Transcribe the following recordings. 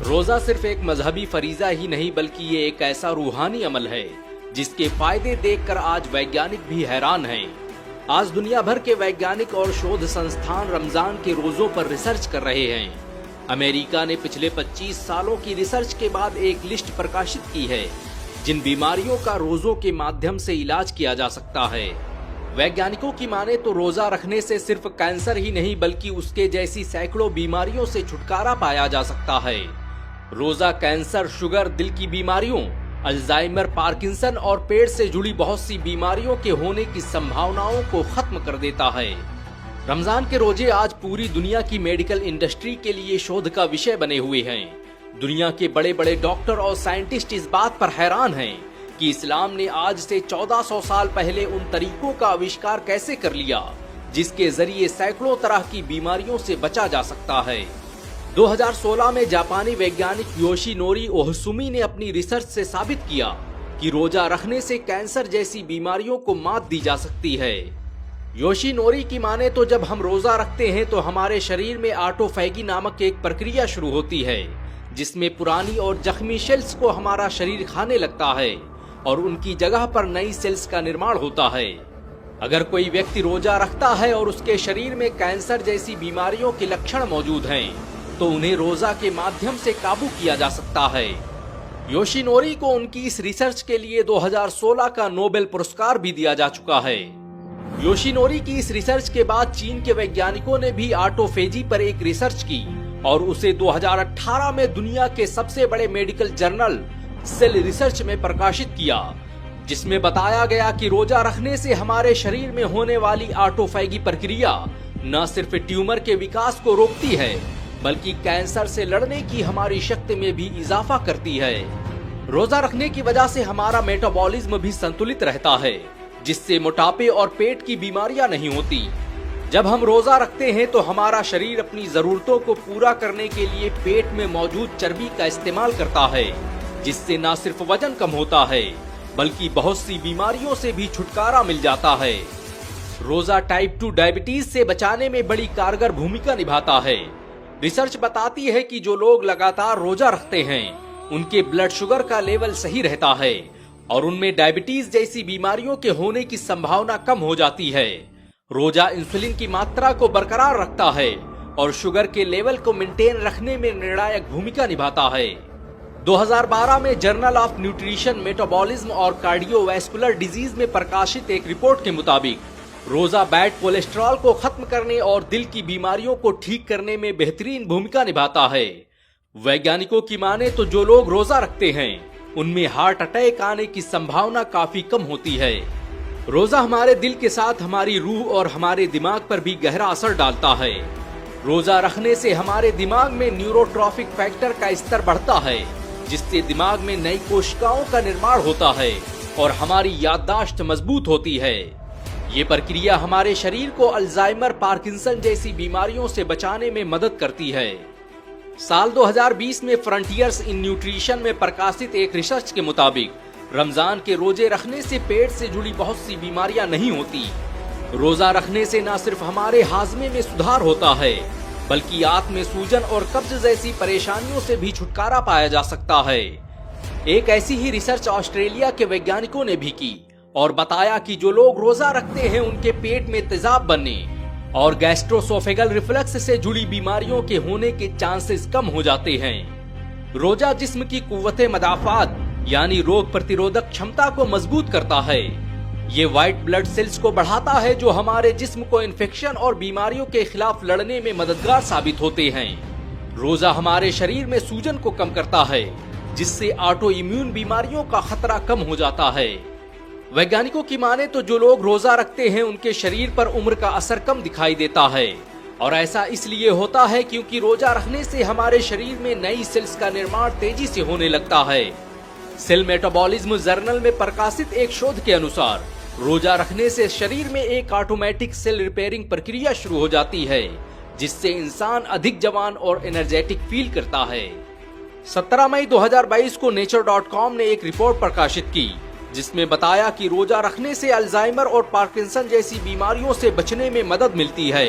रोजा सिर्फ एक मजहबी फरीजा ही नहीं बल्कि ये एक ऐसा रूहानी अमल है जिसके फायदे देखकर आज वैज्ञानिक भी हैरान हैं। आज दुनिया भर के वैज्ञानिक और शोध संस्थान रमजान के रोजों पर रिसर्च कर रहे हैं। अमेरिका ने पिछले 25 सालों की रिसर्च के बाद एक लिस्ट प्रकाशित की है जिन बीमारियों का रोजों के माध्यम से इलाज किया जा सकता है। वैज्ञानिकों की माने तो रोजा रखने से सिर्फ कैंसर ही नहीं बल्कि उसके जैसी सैकड़ों बीमारियों से छुटकारा पाया जा सकता है। रोजा कैंसर, शुगर, दिल की बीमारियों, अल्जाइमर, पार्किंसन और पेट से जुड़ी बहुत सी बीमारियों के होने की संभावनाओं को खत्म कर देता है। रमजान के रोजे आज पूरी दुनिया की मेडिकल इंडस्ट्री के लिए शोध का विषय बने हुए हैं। दुनिया के बड़े बड़े डॉक्टर और साइंटिस्ट इस बात पर हैरान हैं कि इस्लाम ने आज से 1400 साल पहले उन तरीकों का आविष्कार कैसे कर लिया जिसके जरिए सैकड़ों तरह की बीमारियों से बचा जा सकता है। 2016 में जापानी वैज्ञानिक योशिनोरी ओहसुमी ने अपनी रिसर्च से साबित किया कि रोजा रखने से कैंसर जैसी बीमारियों को मात दी जा सकती है। योशिनोरी की माने तो जब हम रोजा रखते हैं तो हमारे शरीर में ऑटोफैगी नामक एक प्रक्रिया शुरू होती है जिसमें पुरानी और जख्मी सेल्स को हमारा शरीर खाने लगता है और उनकी जगह पर नई सेल्स का निर्माण होता है। अगर कोई व्यक्ति रोजा रखता है और उसके शरीर में कैंसर जैसी बीमारियों के लक्षण मौजूद हैं, तो उन्हें रोजा के माध्यम से काबू किया जा सकता है। योशिनोरी को उनकी इस रिसर्च के लिए 2016 का नोबेल पुरस्कार भी दिया जा चुका है। योशिनोरी की इस रिसर्च के बाद चीन के वैज्ञानिकों ने भी ऑटोफेजी पर एक रिसर्च की और उसे 2018 में दुनिया के सबसे बड़े मेडिकल जर्नल सेल रिसर्च में प्रकाशित किया, जिसमें बताया गया कि रोजा रखने से हमारे शरीर में होने वाली ऑटोफैगी प्रक्रिया न सिर्फ ट्यूमर के विकास को रोकती है बल्कि कैंसर से लड़ने की हमारी शक्ति में भी इजाफा करती है। रोजा रखने की वजह से हमारा मेटाबॉलिज्म भी संतुलित रहता है जिससे मोटापे और पेट की बीमारियां नहीं होती। जब हम रोजा रखते हैं तो हमारा शरीर अपनी जरूरतों को पूरा करने के लिए पेट में मौजूद चर्बी का इस्तेमाल करता है जिससे न सिर्फ वजन कम होता है बल्कि बहुत सी बीमारियों से भी छुटकारा मिल जाता है। रोजा टाइप 2 डायबिटीज से बचाने में बड़ी कारगर भूमिका निभाता है। रिसर्च बताती है कि जो लोग लगातार रोजा रखते हैं उनके ब्लड शुगर का लेवल सही रहता है और उनमें डायबिटीज जैसी बीमारियों के होने की संभावना कम हो जाती है। रोजा इंसुलिन की मात्रा को बरकरार रखता है और शुगर के लेवल को मेंटेन रखने में निर्णायक भूमिका निभाता है। 2012 में जर्नल ऑफ न्यूट्रिशन, मेटाबॉलिज्म और कार्डियोवैस्कुलर डिजीज में प्रकाशित एक रिपोर्ट के मुताबिक रोजा बैड कोलेस्ट्रॉल को खत्म करने और दिल की बीमारियों को ठीक करने में बेहतरीन भूमिका निभाता है। वैज्ञानिकों की माने तो जो लोग रोजा रखते हैं उनमें हार्ट अटैक आने की संभावना काफी कम होती है। रोजा हमारे दिल के साथ हमारी रूह और हमारे दिमाग पर भी गहरा असर डालता है। रोजा रखने से हमारे दिमाग में न्यूरोट्रॉफिक फैक्टर का स्तर बढ़ता है जिससे दिमाग में नई कोशिकाओं का निर्माण होता है और हमारी याददाश्त मजबूत होती है। ये प्रक्रिया हमारे शरीर को अल्जाइमर, पार्किंसन जैसी बीमारियों से बचाने में मदद करती है। साल 2020 में फ्रंटियर्स इन न्यूट्रिशन में प्रकाशित एक रिसर्च के मुताबिक रमजान के रोजे रखने से पेट से जुड़ी बहुत सी बीमारियां नहीं होती। रोजा रखने से न सिर्फ हमारे हाजमे में सुधार होता है बल्कि आंत में सूजन और कब्ज जैसी परेशानियों से भी छुटकारा पाया जा सकता है। एक ऐसी ही रिसर्च ऑस्ट्रेलिया के वैज्ञानिकों ने भी की और बताया कि जो लोग रोजा रखते हैं उनके पेट में तेजाब बनने और गैस्ट्रोसोफेगल रिफ्लक्स से जुड़ी बीमारियों के होने के चांसेस कम हो जाते हैं। रोजा जिस्म की कुव्वते मदाफात यानी रोग प्रतिरोधक क्षमता को मजबूत करता है। ये व्हाइट ब्लड सेल्स को बढ़ाता है जो हमारे जिस्म को इन्फेक्शन और बीमारियों के खिलाफ लड़ने में मददगार साबित होते हैं। रोजा हमारे शरीर में सूजन को कम करता है जिससे ऑटो इम्यून बीमारियों का खतरा कम हो जाता है। वैज्ञानिकों की माने तो जो लोग रोजा रखते हैं उनके शरीर पर उम्र का असर कम दिखाई देता है और ऐसा इसलिए होता है क्योंकि रोजा रखने से हमारे शरीर में नई सेल्स का निर्माण तेजी से होने लगता है। सेल मेटाबॉलिज्म जर्नल में प्रकाशित एक शोध के अनुसार रोजा रखने से शरीर में एक ऑटोमेटिक सेल रिपेयरिंग प्रक्रिया शुरू हो जाती है जिससे इंसान अधिक जवान और एनर्जेटिक फील करता है। 17 मई 2022 को nature.com ने एक रिपोर्ट प्रकाशित की जिसमें बताया कि रोजा रखने से अल्जाइमर और पार्किंसन जैसी बीमारियों से बचने में मदद मिलती है।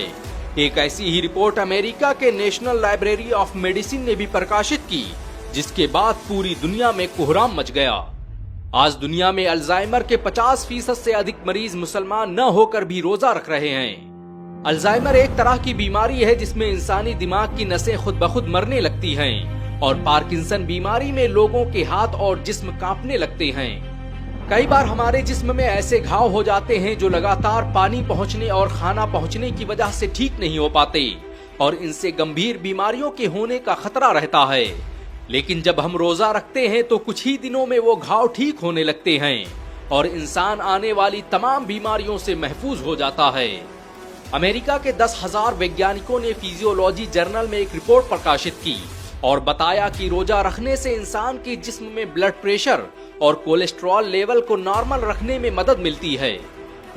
एक ऐसी ही रिपोर्ट अमेरिका के नेशनल लाइब्रेरी ऑफ मेडिसिन ने भी प्रकाशित की, जिसके बाद पूरी दुनिया में कोहराम मच गया। आज दुनिया में अल्जाइमर के 50% से अधिक मरीज मुसलमान न होकर भी रोजा रख रहे हैं। अल्जाइमर एक तरह की बीमारी है जिसमें इंसानी दिमाग की नसें खुद ब खुद मरने लगती हैं और पार्किंसन बीमारी में लोगों के हाथ और जिस्म कांपने लगते हैं। कई बार हमारे जिस्म में ऐसे घाव हो जाते हैं जो लगातार पानी पहुंचने और खाना पहुंचने की वजह से ठीक नहीं हो पाते और इनसे गंभीर बीमारियों के होने का खतरा रहता है। लेकिन जब हम रोजा रखते हैं तो कुछ ही दिनों में वो घाव ठीक होने लगते हैं और इंसान आने वाली तमाम बीमारियों से महफूज हो जाता है। अमेरिका के 10,000 वैज्ञानिकों ने फिजियोलॉजी जर्नल में एक रिपोर्ट प्रकाशित की और बताया कि रोजा रखने से इंसान के जिस्म में ब्लड प्रेशर और कोलेस्ट्रॉल लेवल को नॉर्मल रखने में मदद मिलती है।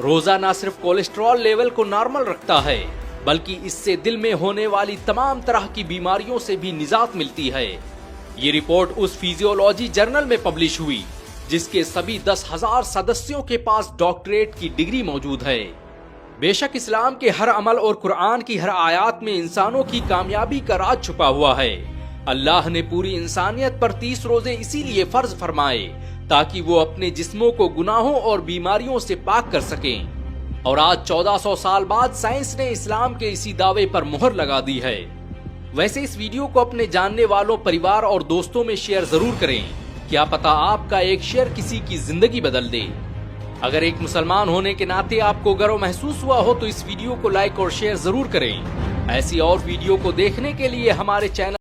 रोजा न सिर्फ कोलेस्ट्रॉल लेवल को नॉर्मल रखता है बल्कि इससे दिल में होने वाली तमाम तरह की बीमारियों से भी निजात मिलती है। ये रिपोर्ट उस फिजियोलॉजी जर्नल में पब्लिश हुई जिसके सभी 10,000 सदस्यों के पास डॉक्टरेट की डिग्री मौजूद है। बेशक इस्लाम के हर अमल और कुरान की हर आयत में इंसानों की कामयाबी का राज छुपा हुआ है। अल्लाह ने पूरी इंसानियत पर 30 रोजे इसीलिए फर्ज फरमाए ताकि वो अपने जिस्मों को गुनाहों और बीमारियों से पाक कर सकें। और आज 1400 साल बाद साइंस ने इस्लाम के इसी दावे पर मुहर लगा दी है। वैसे इस वीडियो को अपने जानने वालों, परिवार और दोस्तों में शेयर जरूर करें। क्या पता आपका एक शेयर किसी की जिंदगी बदल दे। अगर एक मुसलमान होने के नाते आपको गर्व महसूस हुआ हो तो इस वीडियो को लाइक और शेयर जरूर करें। ऐसी और वीडियो को देखने के लिए हमारे चैनल